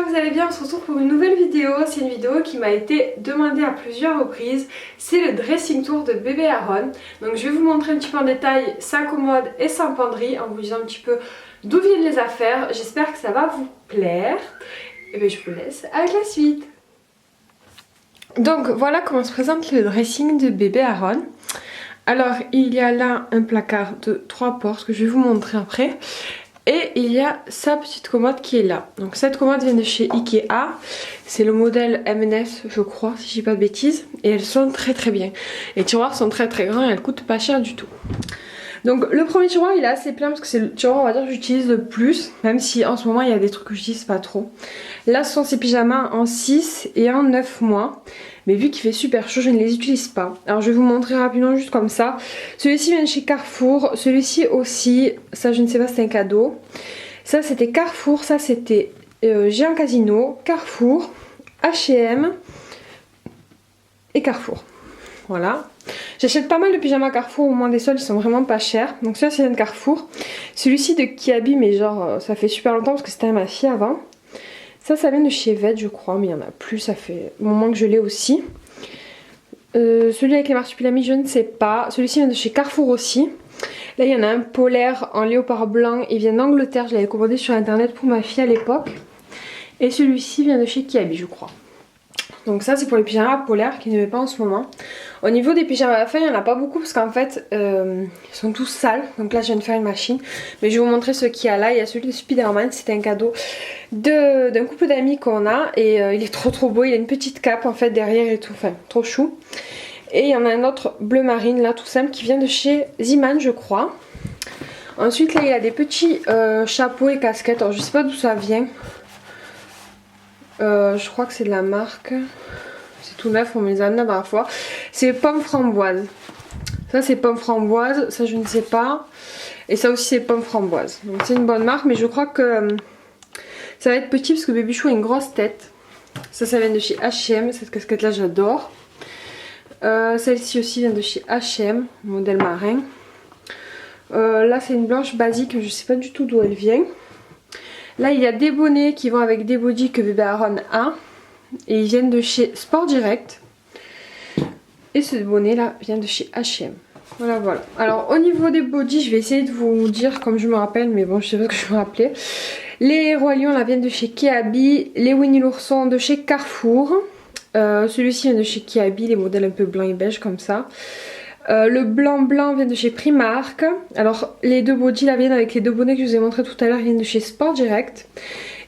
vous allez bien, on se retrouve pour une nouvelle vidéo. C'est une vidéo qui m'a été demandée à plusieurs reprises. C'est le dressing tour de bébé Aaron. Donc je vais vous montrer un petit peu en détail sa commode et sa penderie en vous disant un petit peu d'où viennent les affaires. J'espère que ça va vous plaire. Et bien je vous laisse avec la suite. Donc voilà comment se présente le dressing de bébé Aaron. Alors il y a là un placard de 3 portes que je vais vous montrer après. Et il y a sa petite commode qui est là. Donc cette commode vient de chez Ikea. C'est le modèle M&S je crois, si je dis pas de bêtises. Et elles sont très très bien. Les tiroirs sont très très grands et elles coûtent pas cher du tout. Donc le premier tiroir il est assez plein parce que c'est le tiroir on va dire que j'utilise le plus. Même si en ce moment il y a des trucs que j'utilise pas trop. Là ce sont ces pyjamas en 6 et en 9 mois. Mais vu qu'il fait super chaud je ne les utilise pas. Alors je vais vous montrer rapidement juste comme ça. Celui-ci vient de chez Carrefour. Celui-ci aussi, ça je ne sais pas, c'est un cadeau. Ça c'était Carrefour, ça c'était Géant Casino, Carrefour, H&M et Carrefour. Voilà. J'achète pas mal de pyjamas Carrefour, au moins des soldes ils sont vraiment pas chers. Donc ça c'est un Carrefour. Celui-ci de Kiabi, mais genre ça fait super longtemps parce que c'était à ma fille avant. Ça vient de chez Vêt je crois, mais il y en a plus, ça fait un moment que je l'ai aussi. Celui avec les marsupilamis je ne sais pas. Celui-ci vient de chez Carrefour aussi. Là il y en a un polaire en léopard blanc, il vient d'Angleterre, je l'avais commandé sur internet pour ma fille à l'époque. Et celui-ci vient de chez Kiabi je crois. Donc ça c'est pour les pyjamas polaires qui ne met pas en ce moment. Au niveau des pyjamas à fin il n'y en a pas beaucoup parce qu'en fait ils sont tous sales. Donc là je viens de faire une machine. Mais je vais vous montrer ce qu'il y a là. Il y a celui de Spider-Man, c'était un cadeau d'un couple d'amis qu'on a. Et il est trop beau, il a une petite cape en fait derrière et tout, enfin trop chou. Et il y en a un autre bleu marine là tout simple qui vient de chez Ziman je crois. Ensuite là il y a des petits chapeaux et casquettes, alors je sais pas d'où ça vient. Je crois que c'est de la marque, c'est tout neuf, on me les a amenés la dernière fois. C'est pomme framboise. Ça c'est pomme framboise, ça je ne sais pas. Et ça aussi c'est pomme framboise. Donc c'est une bonne marque, mais je crois que ça va être petit parce que bébé chou a une grosse tête. Ça vient de chez H&M, cette casquette là j'adore. Celle-ci aussi vient de chez H&M, modèle marin. Là c'est une blanche basique, je sais pas du tout d'où elle vient. Là il y a des bonnets qui vont avec des bodys que bébé Aaron a. Et ils viennent de chez Sport Direct. Et ce bonnet là vient de chez H&M. Voilà. Alors au niveau des bodys je vais essayer de vous dire comme je me rappelle. Mais bon je sais pas ce que je me rappelais. Les Rois Lions là viennent de chez Kiabi. Les Winnie l'ourson de chez Carrefour. Celui-ci vient de chez Kiabi. Les modèles un peu blanc et beige comme ça. Le blanc vient de chez Primark. Alors les deux bodys là viennent avec les deux bonnets que je vous ai montré tout à l'heure, viennent de chez Sport Direct.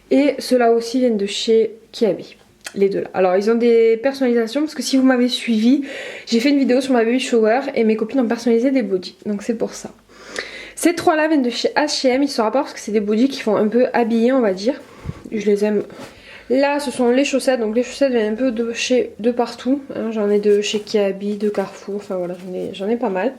Et ceux-là aussi viennent de chez Kiabi. Les deux là. Alors ils ont des personnalisations parce que si vous m'avez suivi, j'ai fait une vidéo sur ma baby shower et mes copines ont personnalisé des bodys. Donc c'est pour ça. Ces trois là viennent de chez H&M, ils se rapportent parce que c'est des bodys qui font un peu habillés on va dire. Je les aime. Là ce sont les chaussettes, donc les chaussettes viennent un peu de partout, hein. J'en ai de chez Kiabi, de Carrefour, enfin voilà j'en ai pas mal.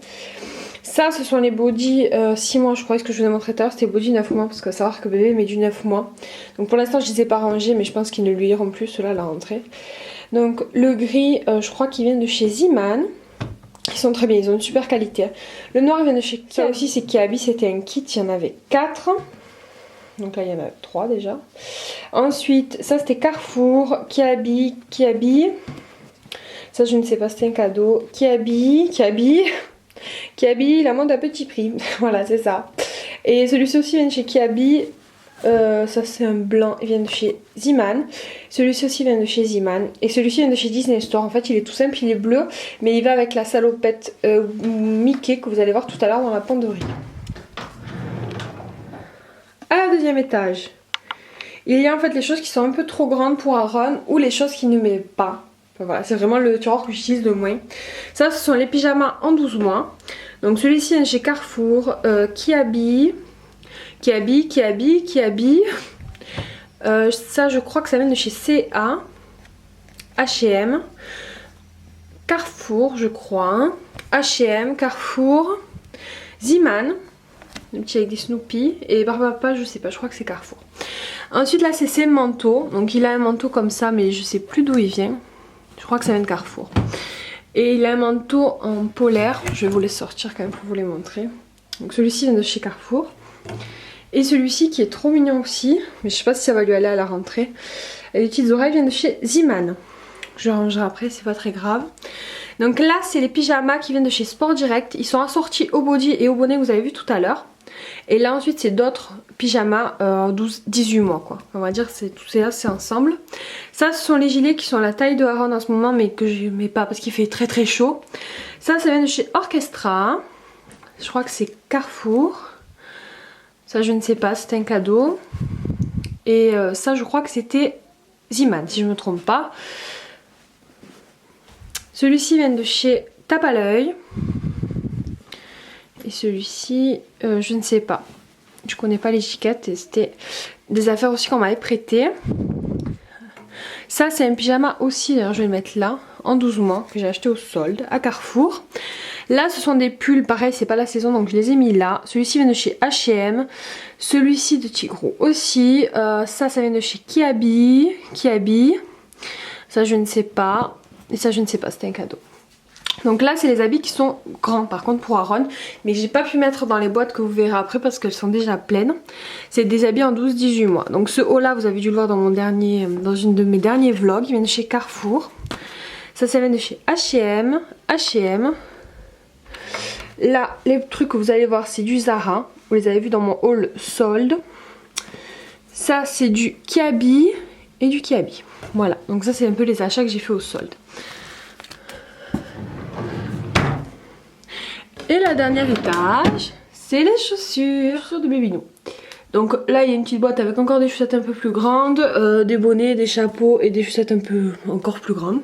Ça ce sont les bodys 6 mois je crois, ce que je vous ai montré tout à l'heure c'était bodys 9 mois, parce que savoir que bébé met du 9 mois. Donc pour l'instant je les ai pas rangés mais je pense qu'ils ne lui iront plus ceux-là à la rentrée. Donc le gris je crois qu'ils viennent de chez Ziman. Ils sont très bien, ils ont une super qualité. Le noir vient de chez Kiabi aussi, c'est Kiabi, c'était un kit, il y en avait 4. Donc là il y en a 3 déjà. Ensuite ça c'était Carrefour, Kiabi. Ça je ne sais pas, c'était un cadeau. Kiabi, la montre à petit prix. Voilà c'est ça. Et celui-ci aussi vient de chez Kiabi. Ça c'est un blanc, il vient de chez Ziman. Celui-ci aussi vient de chez Ziman. Et celui-ci vient de chez Disney Store. En fait il est tout simple, il est bleu. Mais il va avec la salopette Mickey que vous allez voir tout à l'heure dans la penderie. À la deuxième étage, il y a en fait les choses qui sont un peu trop grandes pour Aaron ou les choses qu'il ne met pas. Enfin, voilà, c'est vraiment le tiroir que j'utilise le moins. Ça, ce sont les pyjamas en 12 mois. Donc celui-ci vient chez Carrefour, Kiabi. Ça, je crois que ça vient de chez CA, H&M, Carrefour, je crois. H&M, Carrefour, Ziman. Le petit avec des Snoopy. Et Barbapapa je sais pas, je crois que c'est Carrefour. Ensuite là c'est ses manteaux. Donc il a un manteau comme ça mais je sais plus d'où il vient. Je crois que ça vient de Carrefour. Et il a un manteau en polaire. Je vais vous les sortir quand même pour vous les montrer. Donc celui-ci vient de chez Carrefour. Et celui-ci qui est trop mignon aussi, mais je sais pas si ça va lui aller à la rentrée. Les petites oreilles viennent de chez Ziman. Je rangerai après, c'est pas très grave. Donc là, c'est les pyjamas qui viennent de chez Sport Direct. Ils sont assortis au body et au bonnet que vous avez vu tout à l'heure. Et là ensuite, c'est d'autres pyjamas 12-18 mois quoi. On va dire que tout c'est ensemble. Ça, ce sont les gilets qui sont à la taille de Aaron en ce moment, mais que je mets pas parce qu'il fait très très chaud. Ça vient de chez Orchestra. Je crois que c'est Carrefour. Ça, je ne sais pas, c'était un cadeau. Et ça, je crois que c'était Ziman, si je ne me trompe pas. Celui-ci vient de chez Tape à l'œil. Et celui-ci, je ne sais pas. Je connais pas l'étiquette et c'était des affaires aussi qu'on m'avait prêté. Ça, c'est un pyjama aussi, d'ailleurs, je vais le mettre là, en 12 mois, que j'ai acheté au solde à Carrefour. Là, ce sont des pulls, pareil, c'est pas la saison, donc je les ai mis là. Celui-ci vient de chez H&M. Celui-ci de Tigro aussi. Ça vient de chez Kiabi. Ça, je ne sais pas. Et ça, je ne sais pas, c'était un cadeau. Donc là, c'est les habits qui sont grands, par contre, pour Aaron. Mais j'ai pas pu mettre dans les boîtes que vous verrez après parce qu'elles sont déjà pleines. C'est des habits en 12-18 mois. Donc ce haut-là, vous avez dû le voir dans une de mes derniers vlogs. Il vient de chez Carrefour. Ça vient de chez H&M. Là, les trucs que vous allez voir, c'est du Zara. Vous les avez vus dans mon haul solde. Ça, c'est du Kiabi et du Kiabi. Voilà, donc ça, c'est un peu les achats que j'ai fait au solde. Et la dernière étage, c'est les chaussures de Babynou. Donc là, il y a une petite boîte avec encore des chaussettes un peu plus grandes, des bonnets, des chapeaux et des chaussettes un peu encore plus grandes.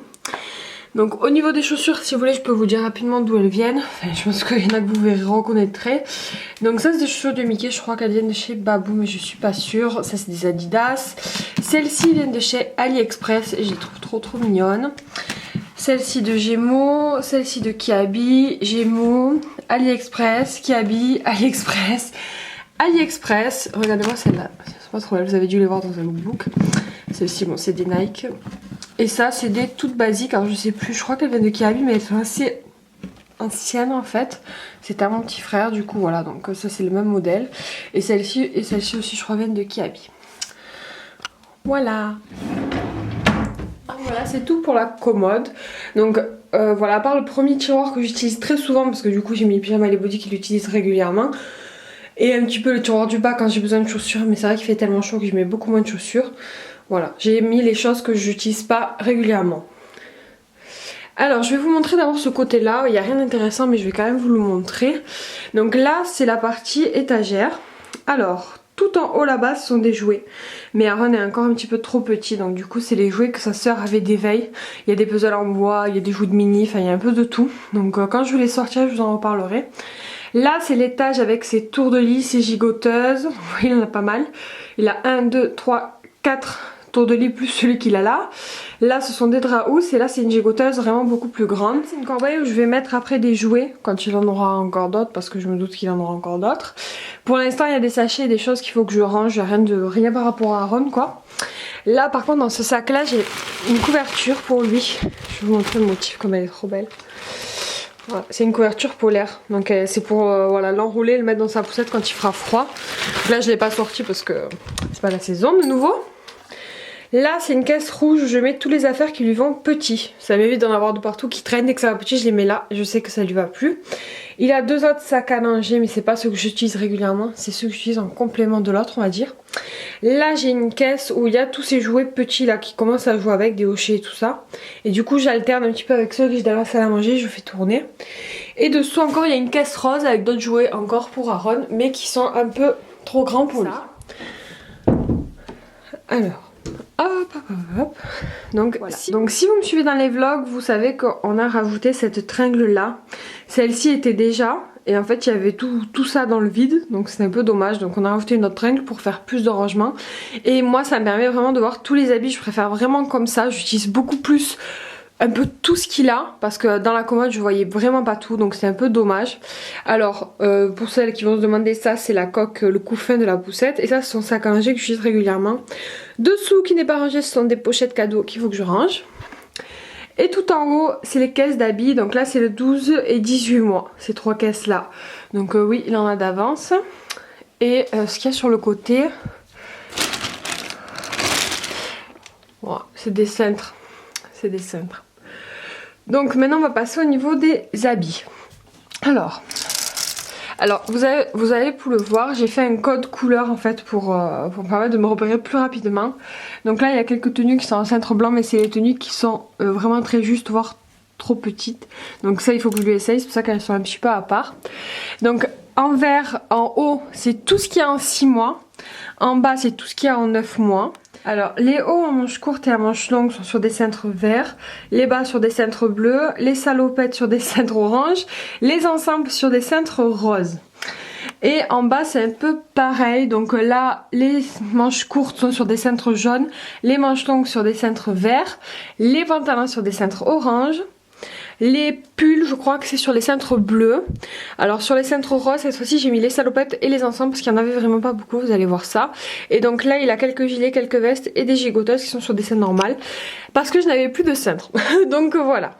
Donc au niveau des chaussures, si vous voulez, je peux vous dire rapidement d'où elles viennent. Enfin, je pense qu'il y en a que vous verrez reconnaîtrez. Donc ça, c'est des chaussures de Mickey. Je crois qu'elles viennent de chez Babou, mais je suis pas sûre. Ça, c'est des Adidas. Celles-ci viennent de chez AliExpress et je les trouve trop mignonnes. Celle-ci de Gémeaux, celle-ci de Kiabi, Gémeaux, AliExpress, Kiabi, AliExpress, AliExpress. Regardez-moi celle-là, c'est pas trop mal, vous avez dû les voir dans un lookbook. Celle-ci, bon, c'est des Nike. Et ça, c'est des toutes basiques, alors je sais plus, je crois qu'elles viennent de Kiabi, mais elles sont assez anciennes en fait. C'est à mon petit frère, du coup, voilà, donc ça c'est le même modèle. Et celle-ci aussi, je crois, viennent de Kiabi. Voilà. Voilà, c'est tout pour la commode. Donc voilà, à part le premier tiroir que j'utilise très souvent parce que du coup j'ai mis les pyjamas et les bodys qui l'utilisent régulièrement. Et un petit peu le tiroir du bas quand j'ai besoin de chaussures, mais c'est vrai qu'il fait tellement chaud que je mets beaucoup moins de chaussures. Voilà, j'ai mis les choses que j'utilise pas régulièrement. Alors je vais vous montrer d'abord ce côté là, il n'y a rien d'intéressant mais je vais quand même vous le montrer. Donc là c'est la partie étagère. Alors tout en haut là-bas ce sont des jouets. Mais Aaron est encore un petit peu trop petit, donc du coup c'est les jouets que sa sœur avait d'éveil. Il y a des puzzles en bois, il y a des jouets de mini, enfin il y a un peu de tout. Donc quand je vais les sortir je vous en reparlerai. Là c'est l'étage avec ses tours de lit, ses gigoteuses. Vous voyez, il en a pas mal. Il a 1, 2, 3, 4 tours de lit plus celui qu'il a là. Là ce sont des draps housses et là c'est une gigoteuse vraiment beaucoup plus grande. C'est une corbeille où je vais mettre après des jouets quand il en aura encore d'autres parce que je me doute qu'il en aura encore d'autres. Pour l'instant il y a des sachets et des choses qu'il faut que je range, rien par rapport à Aaron quoi. Là par contre dans ce sac là j'ai une couverture pour lui. Je vais vous montrer le motif comme elle est trop belle. Voilà, c'est une couverture polaire, donc c'est pour voilà, l'enrouler, le mettre dans sa poussette quand il fera froid. Là je ne l'ai pas sorti parce que c'est pas la saison de nouveau. Là c'est une caisse rouge où je mets toutes les affaires qui lui vont petits. Ça m'évite d'en avoir de partout qui traînent, dès que ça va petit je les mets là, je sais que ça lui va plus. Il a deux autres sacs à manger mais c'est pas ceux que j'utilise régulièrement, c'est ceux que j'utilise en complément de l'autre on va dire. Là j'ai une caisse où il y a tous ces jouets petits là qui commencent à jouer avec, des hochets et tout ça. Et du coup j'alterne un petit peu avec ceux que j'ai dans la salle à manger, je fais tourner. Et dessous encore il y a une caisse rose avec d'autres jouets encore pour Aaron mais qui sont un peu trop grands pour lui. Alors... hop. Donc, voilà. Donc si vous me suivez dans les vlogs, vous savez qu'on a rajouté cette tringle là. Celle-ci était déjà, et en fait il y avait tout ça dans le vide, donc c'est un peu dommage. Donc on a rajouté une autre tringle pour faire plus de rangement. Et moi ça me permet vraiment de voir tous les habits, je préfère vraiment comme ça, j'utilise beaucoup plus un peu tout ce qu'il a parce que dans la commode je voyais vraiment pas tout, donc c'est un peu dommage. Alors pour celles qui vont se demander, ça c'est la coque, le couffin de la poussette, et ça c'est son sac à manger que j'utilise régulièrement. Dessous qui n'est pas rangé, ce sont des pochettes cadeaux qu'il faut que je range. Et tout en haut c'est les caisses d'habits, donc là c'est le 12 et 18 mois, ces trois caisses là. Donc oui il en a d'avance. Et ce qu'il y a sur le côté, voilà, c'est des cintres. C'est des cintres. Donc maintenant on va passer au niveau des habits. Alors vous allez pour le voir, j'ai fait un code couleur en fait pour me permettre de me repérer plus rapidement. Donc là il y a quelques tenues qui sont en cintre blanc, mais c'est les tenues qui sont vraiment très justes, voire trop petites. Donc ça il faut que je lui essaye, c'est pour ça qu'elles sont un petit peu à part. Donc en vert, en haut c'est tout ce qu'il y a en 6 mois. En bas c'est tout ce qu'il y a en 9 mois. Alors les hauts en manches courtes et en manches longues sont sur des cintres verts, les bas sur des cintres bleus, les salopettes sur des cintres oranges, les ensembles sur des cintres roses. Et en bas c'est un peu pareil, donc là les manches courtes sont sur des cintres jaunes, les manches longues sur des cintres verts, les pantalons sur des cintres oranges. Les pulls, je crois que c'est sur les cintres bleus. Alors sur les cintres roses, cette fois-ci j'ai mis les salopettes et les ensembles parce qu'il n'y en avait vraiment pas beaucoup, vous allez voir ça. Et donc là il a quelques gilets, quelques vestes et des gigoteuses qui sont sur des cintres normales. Parce que je n'avais plus de cintres. Donc voilà.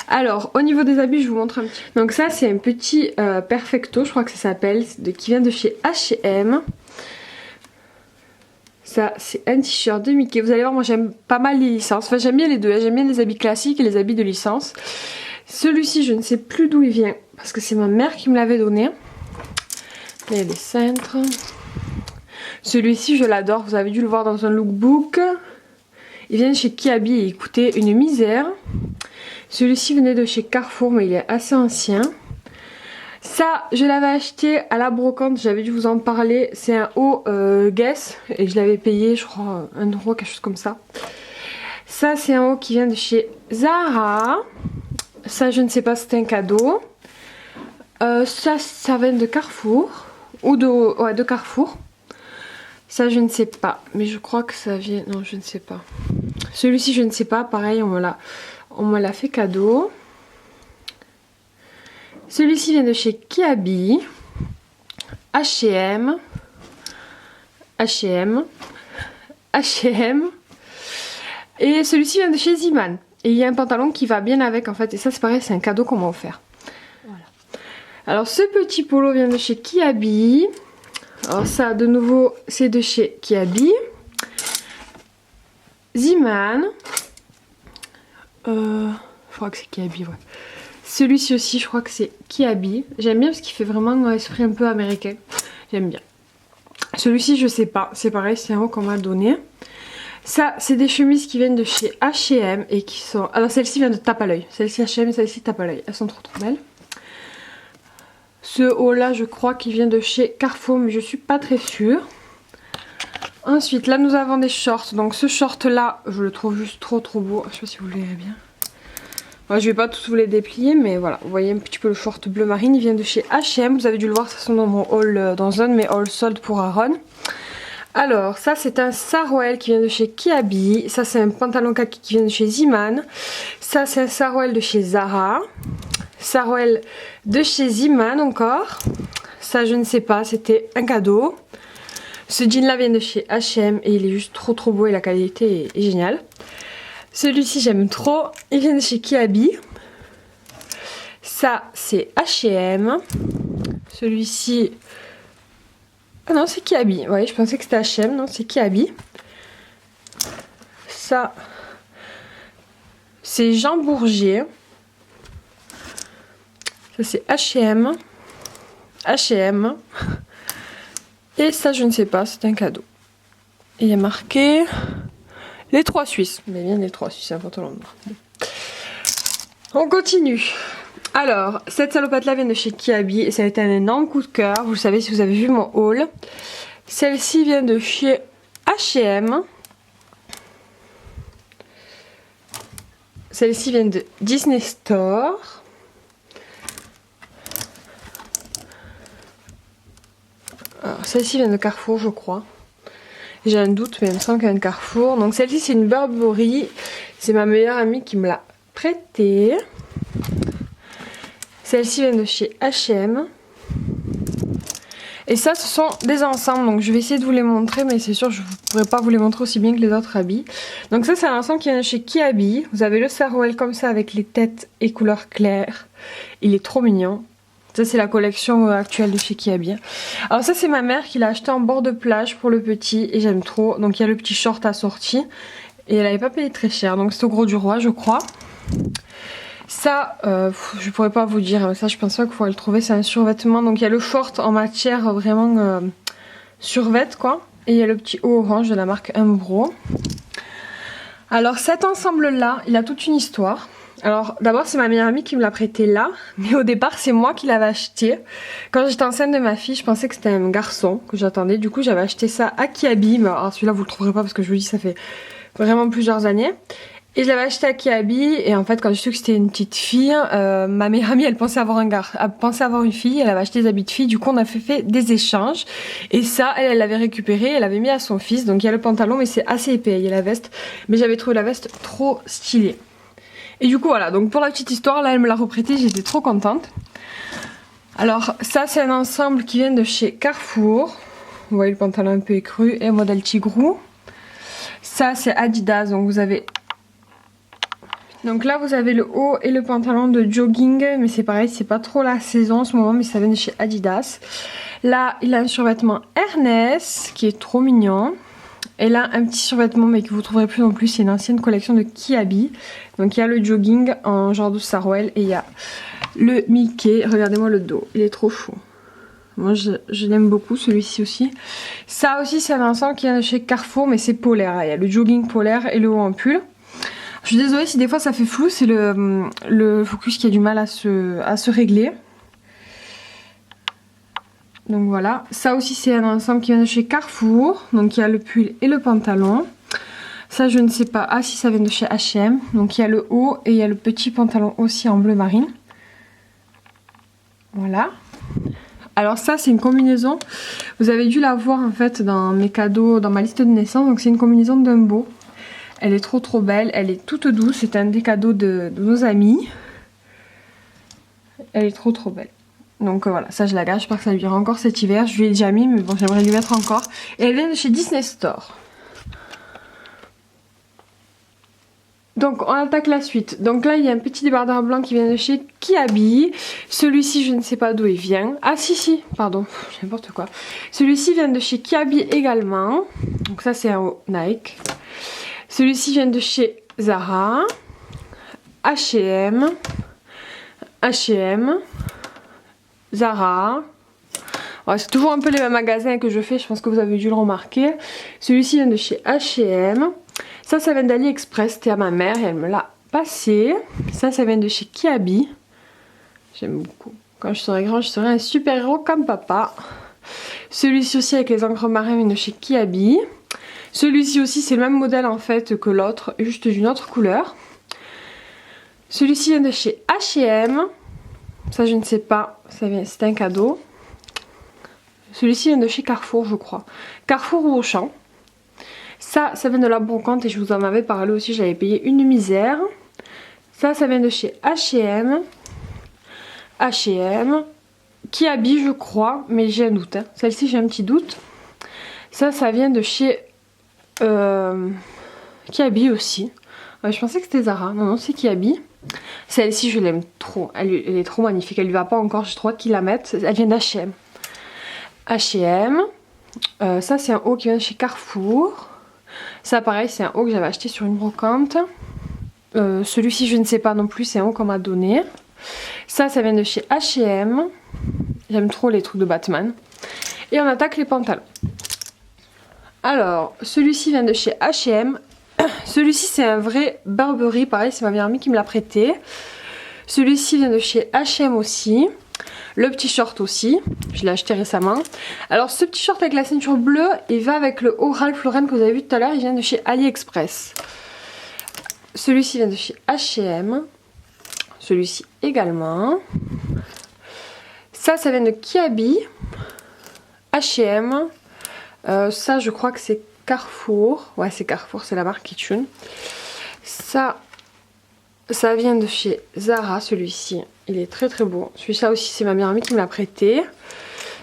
Alors au niveau des habits je vous montre un petit. Donc ça c'est un petit perfecto, je crois que ça s'appelle, qui vient de chez H&M. Ça c'est un t-shirt de Mickey, vous allez voir moi j'aime pas mal les licences, enfin j'aime bien les deux, j'aime bien les habits classiques et les habits de licence. Celui-ci je ne sais plus d'où il vient parce que c'est ma mère qui me l'avait donné. Là il y a des cintres. Celui-ci je l'adore, vous avez dû le voir dans un lookbook. Il vient de chez Kiabi et il coûtait une misère. Celui-ci venait de chez Carrefour mais il est assez ancien. Ça, je l'avais acheté à la brocante, j'avais dû vous en parler. C'est un haut Guess et je l'avais payé, je crois, 1 euro, quelque chose comme ça. Ça, c'est un haut qui vient de chez Zara. Ça, je ne sais pas, c'est un cadeau. Ça vient de Carrefour. Ou de Carrefour. Ça, je ne sais pas. Mais je crois que ça vient... Non, je ne sais pas. Celui-ci, je ne sais pas. Pareil, on me l'a fait cadeau. Celui-ci vient de chez Kiabi, H&M, et celui-ci vient de chez Ziman. Et il y a un pantalon qui va bien avec en fait, et ça c'est pareil, c'est un cadeau qu'on m'a offert. Voilà. Alors ce petit polo vient de chez Kiabi. Alors ça de nouveau c'est de chez Kiabi. Ziman. Je crois que c'est Kiabi, ouais. Celui-ci aussi, je crois que c'est Kiabi. J'aime bien parce qu'il fait vraiment un esprit un peu américain. J'aime bien. Celui-ci, je sais pas. C'est pareil, c'est un haut qu'on m'a donné. Ça, c'est des chemises qui viennent de chez H&M et qui sont... Alors, celle-ci vient de Tape à l'œil. Celle-ci H&M et celle-ci Tape à l'œil. Elles sont trop belles. Ce haut-là, je crois qu'il vient de chez Carrefour, mais je suis pas très sûre. Ensuite, là, nous avons des shorts. Donc, ce short-là, je le trouve juste trop beau. Je sais pas si vous le verrez bien. Ouais, je vais pas tous vous les déplier, mais voilà, vous voyez un petit peu le short bleu marine, il vient de chez H&M, vous avez dû le voir, ça sont dans mon haul, dans un de mes hauls soldes pour Aaron. Alors, ça c'est un sarouel qui vient de chez Kiabi, ça c'est un pantalon kaki qui vient de chez Ziman, ça c'est un sarouel de chez Zara, sarouel de chez Ziman encore, ça je ne sais pas, c'était un cadeau. Ce jean là vient de chez H&M et il est juste trop beau et la qualité est géniale. Celui-ci j'aime trop, il vient de chez Kiabi. Ça c'est H&M. Celui-ci... Ah non c'est Kiabi, ouais je pensais que c'était H&M, non c'est Kiabi. Ça c'est Jean Bourget. Ça c'est H&M. H&M. Et ça je ne sais pas, c'est un cadeau. Et il y a marqué... Les 3 Suisses, mais bien les 3 Suisses, c'est un pantalon noir. On continue. Alors, cette salopette là vient de chez Kiabi et ça a été un énorme coup de cœur. Vous le savez si vous avez vu mon haul. Celle-ci vient de chez H&M. Celle-ci vient de Disney Store. Celle-ci vient de Carrefour, je crois. J'ai un doute, mais il me semble qu'elle vient de Carrefour. Donc celle-ci, c'est une Burberry. C'est ma meilleure amie qui me l'a prêtée. Celle-ci vient de chez H&M. Et ça, ce sont des ensembles. Donc je vais essayer de vous les montrer, mais c'est sûr, je ne pourrai pas vous les montrer aussi bien que les autres habits. Donc ça, c'est un ensemble qui vient de chez Kiabi. Vous avez le sarouel comme ça avec les têtes et couleur claire. Il est trop mignon. Ça c'est la collection actuelle de chez Kiabi. Alors ça c'est ma mère qui l'a acheté en bord de plage pour le petit et j'aime trop. Donc il y a le petit short assorti et elle avait pas payé très cher. Donc c'est au Gros du Roi je crois. Ça je pourrais pas vous dire, ça je pense pas qu'il faudrait le trouver, c'est un survêtement. Donc il y a le short en matière vraiment survêt quoi. Et il y a le petit haut orange de la marque Umbro. Alors cet ensemble là il a toute une histoire. Alors d'abord c'est ma meilleure amie qui me l'a prêté là, mais au départ c'est moi qui l'avais acheté. Quand j'étais enceinte de ma fille, je pensais que c'était un garçon que j'attendais, du coup j'avais acheté ça à Kiabi, mais alors celui-là vous le trouverez pas parce que je vous dis ça fait vraiment plusieurs années. Et je l'avais acheté à Kiabi et en fait quand j'ai su que c'était une petite fille, ma meilleure amie elle pensait avoir une fille, elle avait acheté des habits de fille, du coup on a fait des échanges. Et ça elle l'avait récupéré, elle l'avait mis à son fils, donc il y a le pantalon mais c'est assez épais, il y a la veste, mais j'avais trouvé la veste trop stylée. Et du coup voilà, donc pour la petite histoire, là elle me l'a reprêté, j'étais trop contente. Alors ça c'est un ensemble qui vient de chez Carrefour. Vous voyez le pantalon un peu écru et modèle tigrou. Ça c'est Adidas, donc vous avez... Donc là vous avez le haut et le pantalon de jogging, mais c'est pareil, c'est pas trop la saison en ce moment, mais ça vient de chez Adidas. Là il a un survêtement Ernest qui est trop mignon. Et là un petit survêtement mais que vous trouverez plus non plus, c'est une ancienne collection de Kiabi. Donc il y a le jogging en genre de Sarwell et il y a le Mickey. Regardez-moi le dos, il est trop chou. Moi je l'aime beaucoup celui-ci aussi. Ça aussi c'est un ensemble qui vient de chez Carrefour mais c'est polaire. Il y a le jogging polaire et le haut en pull. Je suis désolée si des fois ça fait flou, c'est le focus qui a du mal à se régler. Donc voilà, ça aussi c'est un ensemble qui vient de chez Carrefour. Donc il y a le pull et le pantalon. Ça je ne sais pas, ah si ça vient de chez H&M. Donc il y a le haut et il y a le petit pantalon aussi en bleu marine. Voilà. Alors ça c'est une combinaison, vous avez dû la voir en fait dans mes cadeaux, dans ma liste de naissance. Donc c'est une combinaison Dumbo. Elle est trop belle, elle est toute douce, c'est un des cadeaux de nos amis. Elle est trop belle. Donc voilà, ça je la garde, j'espère que ça lui ira encore cet hiver. Je lui ai déjà mis, mais bon j'aimerais lui mettre encore. Et elle vient de chez Disney Store. Donc on attaque la suite. Donc là il y a un petit débardeur blanc qui vient de chez Kiabi. Celui-ci je ne sais pas d'où il vient. Ah si, pardon, n'importe quoi. Celui-ci vient de chez Kiabi également. Donc ça c'est un haut Nike. Celui-ci vient de chez Zara, H&M, Zara. Ouais, c'est toujours un peu les mêmes magasins que je fais, je pense que vous avez dû le remarquer. Celui-ci vient de chez H&M. Ça vient d'AliExpress, c'était à ma mère et elle me l'a passé. Ça vient de chez Kiabi. J'aime beaucoup. Quand je serai grand, je serai un super héros comme papa. Celui-ci aussi avec les encres marins vient de chez Kiabi. Celui-ci aussi c'est le même modèle en fait que l'autre, juste d'une autre couleur. Celui-ci vient de chez H&M. Ça je ne sais pas, c'est un cadeau. Celui-ci vient de chez Carrefour je crois. Carrefour ou Auchan. Ça vient de la Brocante et je vous en avais parlé aussi, j'avais payé une misère. Ça vient de chez H&M. Kiabi je crois, mais j'ai un doute. Hein. Celle-ci j'ai un petit doute. Ça vient de chez Kiabi aussi. Je pensais que c'était Zara. Non, c'est Kiabi. Celle-ci, je l'aime trop. Elle est trop magnifique. Elle lui va pas encore. J'ai trop hâte qu'ils la mettent. Elle vient d'H&M. Ça, c'est un haut qui vient de chez Carrefour. Ça, pareil, c'est un haut que j'avais acheté sur une brocante. Celui-ci, je ne sais pas non plus. C'est un haut qu'on m'a donné. Ça vient de chez H&M. J'aime trop les trucs de Batman. Et on attaque les pantalons. Alors, celui-ci vient de chez H&M. Celui-ci c'est un vrai Burberry, pareil c'est ma meilleure amie qui me l'a prêté. Celui-ci vient de chez H&M aussi. Le petit short aussi, je l'ai acheté récemment. Alors ce petit short avec la ceinture bleue, il va avec le haut Ralph Lauren que vous avez vu tout à l'heure, il vient de chez AliExpress. Celui-ci vient de chez H&M. Celui-ci également. Ça vient de Kiabi. H&M. Ça je crois que c'est Carrefour. Ouais c'est Carrefour, c'est la marque Kitchen. Ça vient de chez Zara celui-ci. Il est très beau. Celui-ci aussi c'est ma meilleure amie qui me l'a prêté.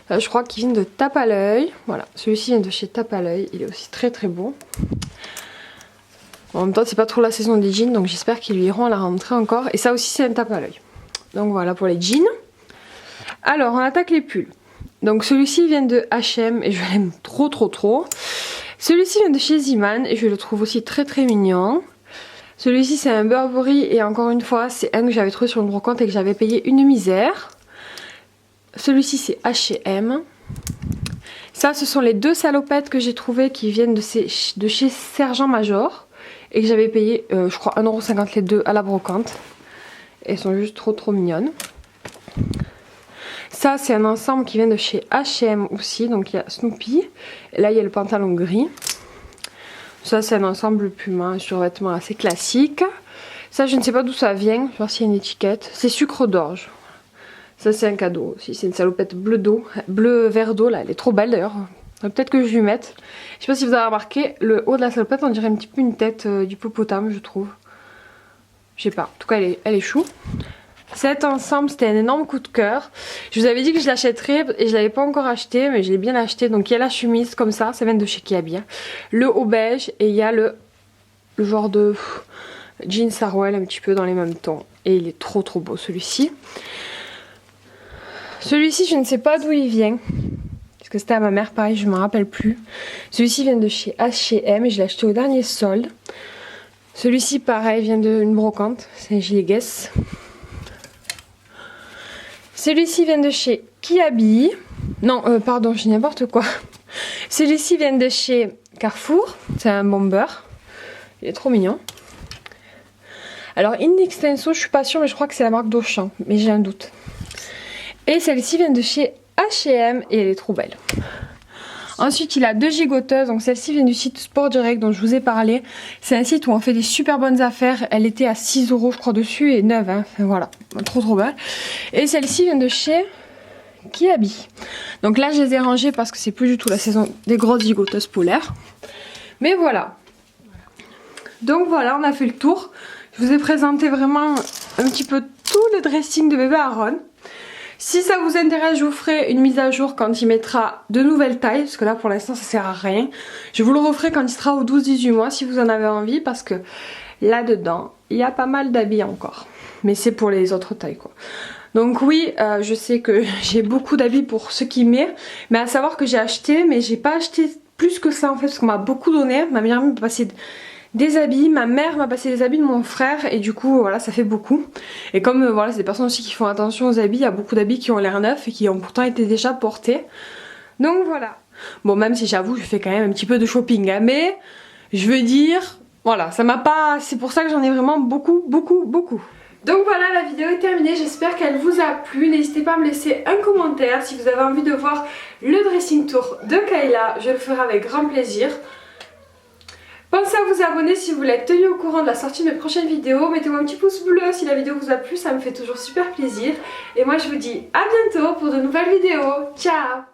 Je crois qu'il vient de Tape à l'œil. Voilà, celui-ci vient de chez Tape à l'œil. Il est aussi très beau. En même temps c'est pas trop la saison des jeans, donc j'espère qu'ils lui iront à la rentrée encore. Et ça aussi c'est un Tape à l'œil. Donc voilà pour les jeans. Alors on attaque les pulls. Donc celui-ci vient de H&M et je l'aime trop. Celui-ci vient de chez Zeeman et je le trouve aussi très mignon. Celui-ci c'est un Burberry et encore une fois c'est un que j'avais trouvé sur une brocante et que j'avais payé une misère. Celui-ci c'est H&M. Ça ce sont les deux salopettes que j'ai trouvées qui viennent de chez Sergent Major. Et que j'avais payé je crois 1,50 € les deux à la brocante. Elles sont juste trop mignonnes. Ça c'est un ensemble qui vient de chez H&M aussi. Donc il y a Snoopy. Et là il y a le pantalon gris. Ça c'est un ensemble Puma, un survêtement assez classique. Ça je ne sais pas d'où ça vient. Je vais voir s'il y a une étiquette. C'est sucre d'orge. Ça c'est un cadeau aussi. C'est une salopette bleu vert d'eau là. Elle est trop belle d'ailleurs. Peut-être que je lui mette. Je sais pas si vous avez remarqué, le haut de la salopette on dirait un petit peu une tête d'hippopotame je trouve. Je sais pas. En tout cas elle est chou. Cet ensemble c'était un énorme coup de cœur. Je vous avais dit que je l'achèterais et je l'avais pas encore acheté mais je l'ai bien acheté. Donc il y a la chemise comme ça vient de chez Kiabi. Le haut beige et il y a le genre de jean Sarwell un petit peu dans les mêmes tons. Et il est trop beau celui-ci. Celui-ci je ne sais pas d'où il vient. Parce que c'était à ma mère pareil je me rappelle plus. Celui-ci vient de chez H&M et je l'ai acheté au dernier solde. Celui-ci pareil vient d'une brocante. C'est un gilet Guess. Celui-ci vient de chez Kiabi. Non, pardon, je dis n'importe quoi. Celui-ci vient de chez Carrefour. C'est un bomber. Il est trop mignon. Alors, in extenso, je suis pas sûre, mais je crois que c'est la marque d'Auchan. Mais j'ai un doute. Et celle-ci vient de chez H&M et elle est trop belle. Ensuite, il a deux gigoteuses. Donc, celle-ci vient du site Sport Direct dont je vous ai parlé. C'est un site où on fait des super bonnes affaires. Elle était à 6 € je crois dessus et neuve. Hein. Enfin, voilà, trop belle. Et celle-ci vient de chez Kiabi. Donc là, je les ai rangées parce que c'est plus du tout la saison des grosses gigoteuses polaires. Mais voilà. Donc voilà, on a fait le tour. Je vous ai présenté vraiment un petit peu tout le dressing de bébé Aaron. Si ça vous intéresse, je vous ferai une mise à jour quand il mettra de nouvelles tailles. Parce que là, pour l'instant, ça sert à rien. Je vous le referai quand il sera aux 12-18 mois si vous en avez envie. Parce que là-dedans, il y a pas mal d'habits encore. Mais c'est pour les autres tailles, quoi. Donc oui, je sais que j'ai beaucoup d'habits pour ce qui met. Mais à savoir que j'ai acheté, mais j'ai pas acheté plus que ça en fait. Parce qu'on m'a beaucoup donné. Ma meilleure amie m'a passé des habits, ma mère m'a passé les habits de mon frère et du coup voilà ça fait beaucoup. Et comme voilà c'est des personnes aussi qui font attention aux habits, il y a beaucoup d'habits qui ont l'air neufs et qui ont pourtant été déjà portés. Donc voilà. Bon même si j'avoue je fais quand même un petit peu de shopping hein, mais je veux dire voilà ça m'a pas... C'est pour ça que j'en ai vraiment beaucoup. Donc voilà, la vidéo est terminée, j'espère qu'elle vous a plu. N'hésitez pas à me laisser un commentaire si vous avez envie de voir le dressing tour de Kayla, je le ferai avec grand plaisir. Pensez à vous abonner si vous voulez être tenu au courant de la sortie de mes prochaines vidéos. Mettez-moi un petit pouce bleu si la vidéo vous a plu, ça me fait toujours super plaisir. Et moi je vous dis à bientôt pour de nouvelles vidéos. Ciao!